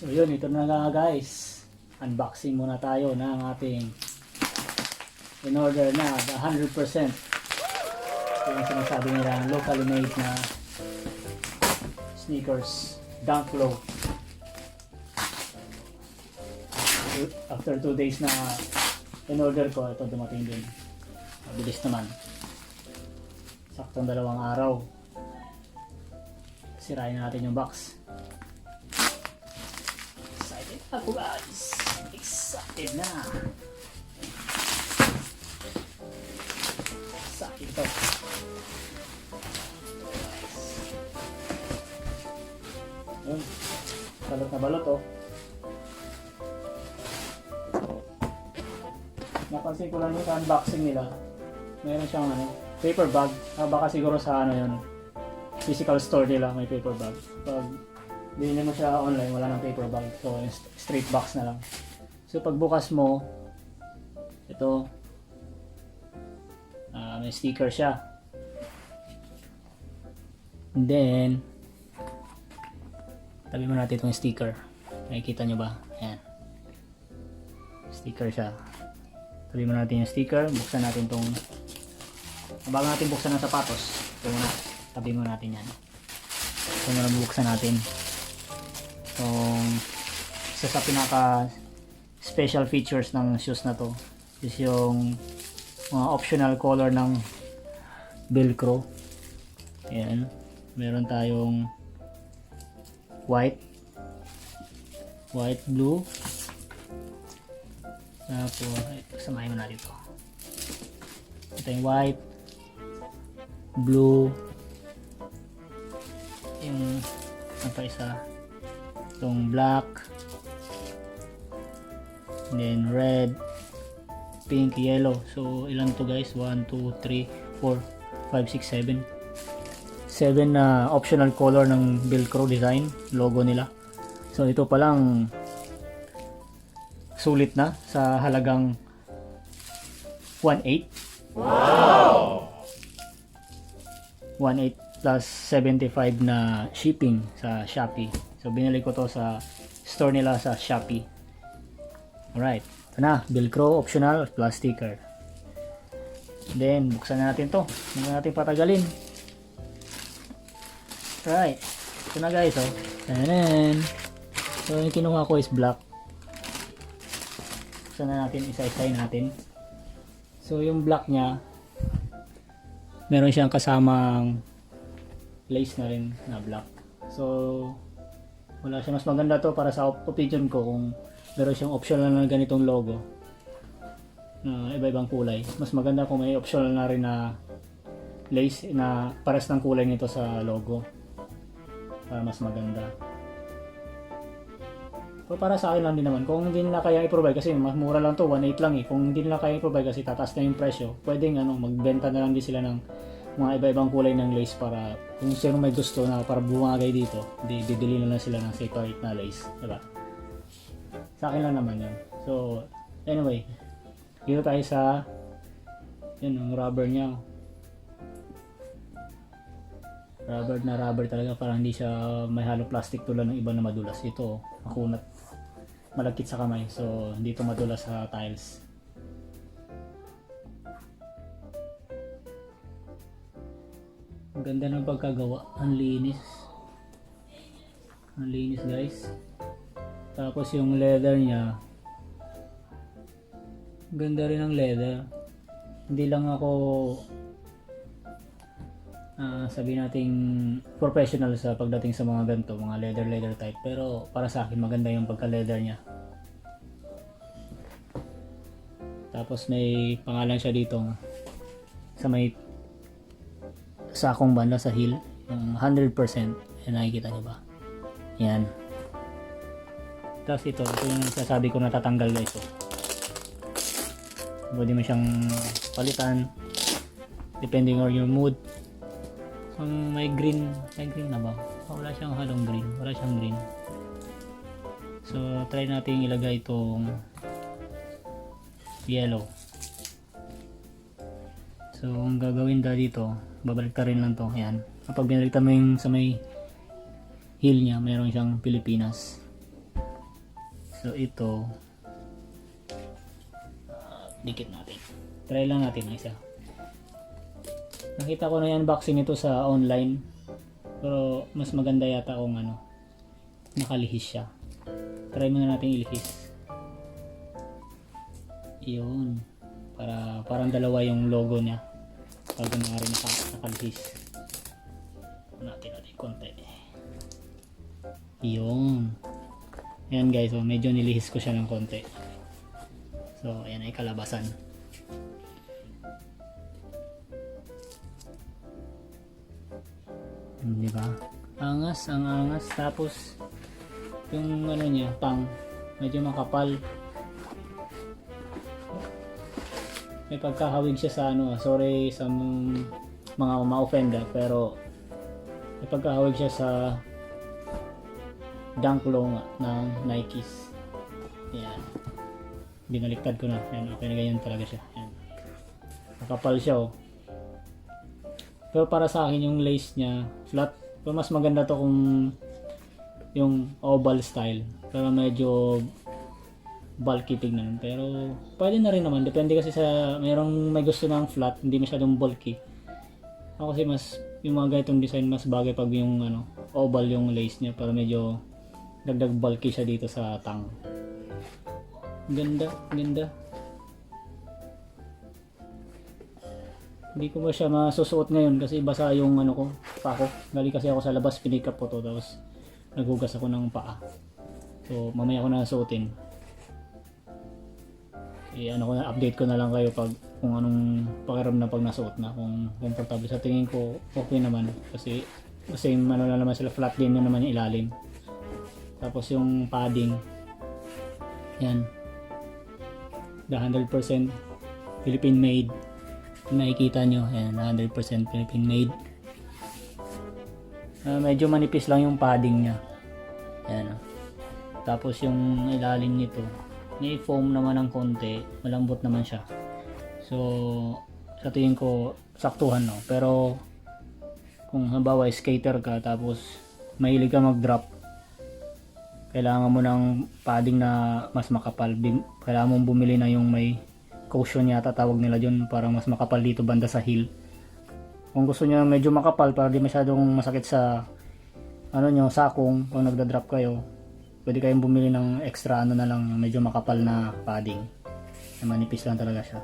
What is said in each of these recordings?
So yun, ito na nga guys. Unboxing muna tayo ng ating in order na 100%. Ito yung sinasabi nila, locally made na sneakers, Dunk Low. After 2 days na in order ko, ito dumating din. Mabilis naman. Saktong 2 araw. Sirain na natin yung box. Excited ako guys. Excited na. Excited ito. Yun. Balot na balot oh. Napansin ko lang yung unboxing nila. Meron siyang paper bag. Baka siguro sa yun. Physical store nila may paper bag. Pag bilhin mo siya online, wala nang paper bag. So straight box na lang. So pag bukas mo, ito may sticker siya. And then tabi mo natin itong sticker. Nakikita nyo ba? Ayan. Sticker siya. Tabi mo natin yung sticker. Buksan natin itong bago natin buksan ang sapatos. Ito muna. Tabi mo natin yan. Ito muna buksan natin. Isa sa pinaka special features ng shoes na to is yung mga optional color ng velcro. Ayan. Meron tayong white, blue. Tapos, samahin mo natin ito. Ito yung white, blue, yung ano pa isa, itong black, and then red, pink, yellow. So ilan to guys? 1, 2, 3, 4, 5, 6, 7 na optional color ng velcro design logo nila. So ito pa lang sulit na sa halagang 1.8. Wow! 1.8 plus 75 na shipping sa Shopee. So binili ko to sa store nila sa Shopee. Alright, ito na, velcro optional plus sticker. Then buksan na natin to. Hindi natin patagalin. Alright, ito na guys oh. Ayan. So yung kinuha ko is black. Buksan na natin, isa-isahin natin. So yung black niya, meron siyang kasamang lace na rin na black. So wala siya, mas maganda to para sa opinion ko kung meron siyang optional na ganitong logo na iba-ibang kulay. Mas maganda kung may optional na rin na lace na pares ng kulay nito sa logo para mas maganda. So para sa akin lang din naman, kung hindi nila kaya i-provide, kasi mas mura lang to, 1.8 lang eh. Kung hindi nila kaya i-provide kasi tataas na yung presyo, pwedeng magbenta na lang din sila ng mga iba-ibang kulay ng lace para kung sino may gusto na para bumagay dito, bibili na lang sila ng separate na lace, diba? Sa akin lang naman yun. So anyway, dito tayo sa yun, yung rubber niya. Rubber na rubber talaga, parang hindi siya may halong plastic tulad ng iba na madulas. Ito makunat, malagkit sa kamay, so hindi ito madulas sa tiles. Ang ganda ng pagkagawa, ang linis guys. Tapos yung leather niya, ganda rin ang leather. Hindi lang ako sabihin nating professional sa pagdating sa mga ganito, mga leather type, pero para sa akin maganda yung pagka leather niya. Tapos may pangalan siya dito sa may sakong banda sa heel, yung 100%. Yan, nakikita niyo ba? Yan. Tapos ito yung sasabi ko, natatanggal na ito. Pwede mo siyang palitan depending on your mood. Kung may green na ba? Wala siyang halong green. Wala siyang green. So try natin ilagay itong yellow. So ang gagawin dito, babalik rin lang to. Ayan. Kapag binalik mo yung sa may heel niya, mayroon siyang Pilipinas. So ito, dikit natin. Try lang natin ang isa. Nakita ko na yung unboxing nito sa online. Pero mas maganda yata kung nakalihis siya. Try muna natin ilihis. Yun. Parang dalawa yung logo niya. Pag nakalihis. Natin konti. Yun. Ayan guys, so medyo nilihis ko siya ng konti. So ayan ay kalabasan. Di ba? Angas, ang angas. Tapos yung niya, pang medyo makapal. May pagkahawig siya sa sorry sa mga ma-offend pero may pagkahawig siya sa dunk low ng Nikes. Ayan. Binaliktad ko na. Ayan, okay na ganyan talaga siya. Ayan. Makapal siya Pero para sa akin yung lace niya flat. Pero mas maganda to kung yung oval style. Pero medyo bulky tignan. Pero pwede na rin naman. Depende kasi sa mayroong may gusto ng flat. Hindi masyadong bulky. Ako kasi mas yung mga ganitong design mas bagay pag yung oval yung lace niya. Pero medyo dagdag bulky siya dito sa tang. Ganda. Hindi ko ba siya masusuot ngayon kasi basa yung pa ko. Galing kasi ako sa labas, pinikap ko to tapos naghugas ako ng paa. So mamaya ko na suotin. Update ko na lang kayo pag kung anong pakiramdam pag nasuot na, kung comfortable. Sa tingin ko okay naman kasi same na naman sila, flat din na naman yung ilalim. Tapos yung padding yan, the 100% Philippine made. Nakikita nyo, yan, 100% Philippine made. Medyo manipis lang yung padding nya. Yan. Tapos yung ilalim nito may foam naman ng konti, malambot naman siya. So sa tingin ko saktuhan pero kung halimbawa skater ka tapos mahilig ka mag-drop, kailangan mo ng padding na mas makapal. Kailangan mong bumili na yung may cushion yata tawag nila dyan, parang mas makapal dito banda sa heel. Kung gusto niyo medyo makapal para di masyadong masakit sa sakong kung nagda-drop kayo, pwede kayong bumili ng extra na lang, medyo makapal na padding na manipis lang talaga siya.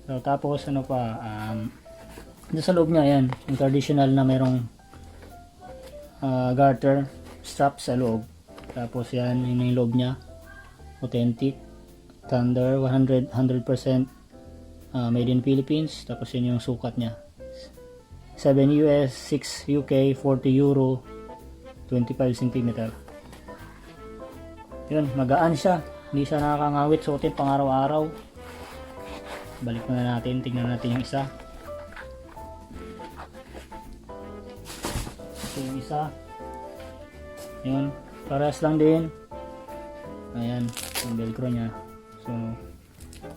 So tapos dito sa loob niya yan, yung traditional na merong garter strap sa loob. Tapos yan yung loob niya, authentic Thunder 100% made in Philippines. Tapos yun yung sukat niya, 7 US, 6 UK, 40 Euro, 25 cm. Yun, magaan siya, hindi siya nakakangawit, suotin pang araw-araw. Balik na natin, tingnan natin yung isa. Ito yung isa. Yun, parehas lang din. Ayan, yung velcro nya. So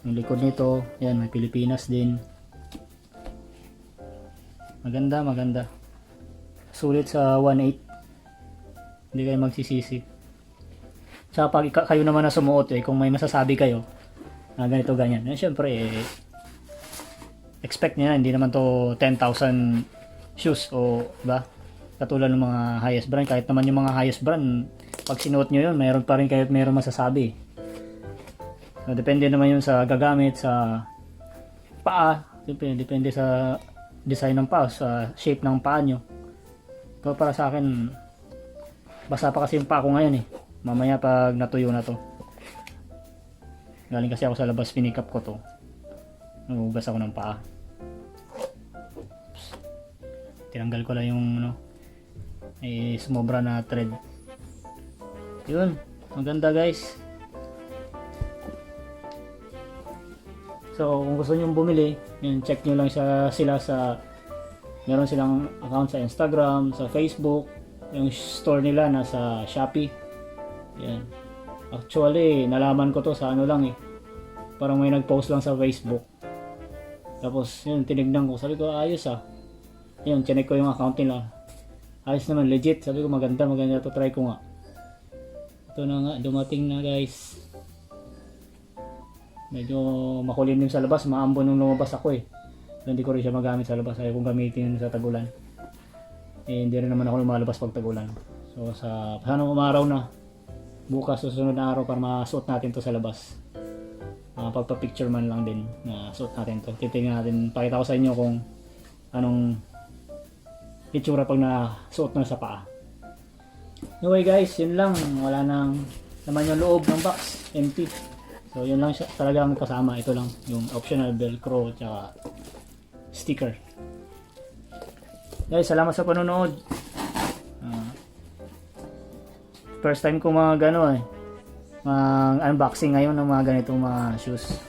yung likod nito, yan, may Pilipinas din. Maganda. Sulit sa 1.8. Hindi kayo magsisisi. Sa pag kayo naman na sumuot kung may masasabi kayo ganito ganyan, syempre expect niya, hindi naman to 10,000 shoes ba? Katulad ng mga highest brand. Kahit naman yung mga highest brand, pag sinuot nyo yun, mayroon pa rin kayo at mayroon masasabi. So, depende naman yun sa gagamit, sa paa. Depende sa design ng paa, sa shape ng paa nyo. Pero para sa akin, basa pa kasi yung paa ko ngayon Mamaya pag natuyo na to. Galing kasi ako sa labas, pinikap ko to. Nagugas ako ng paa. Oops. Tinanggal ko lang yung sumobra na thread. Yun, maganda guys. So kung gusto nyo bumili, yun, check nyo lang sila sa, meron silang account sa Instagram, sa Facebook. Yung store nila nasa Shopee. Yan. Actually, nalaman ko to sa parang may nag-post lang sa Facebook. Tapos yun, tinignan ko, sabi ko ayos yun, chinek ko yung account nila, ayos naman, legit. Sabi ko maganda to, try ko nga. Ito na nga, dumating na guys. Medyo makulimlim sa labas, maambon nung lumabas ako eh. So, hindi ko rin siya magamit sa labas, ayaw kong gamitin sa tagulan. Eh, hindi rin naman ako lumalabas pag tagulan. So sana umaraw na. Bukas susunod na araw para masuot natin to sa labas. Pagpa-picture man lang din na suot natin to. Titingnan natin, pakita ko sa inyo kung anong itsura pag nasuot na sa paa. Anyway guys, yun lang. Wala nang naman yung loob ng box, empty. So yun lang siya, talaga ang kasama. Ito lang, yung optional velcro at sticker. Guys, salamat sa panonood. First time ko mag-unboxing ngayon ng mga ganitong mga shoes.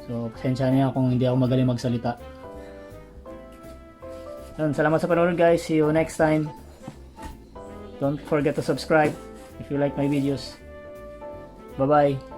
So, pasensya niya kung hindi ako magaling magsalita. Yun, salamat sa panonood guys. See you next time. Don't forget to subscribe if you like my videos. Bye-bye.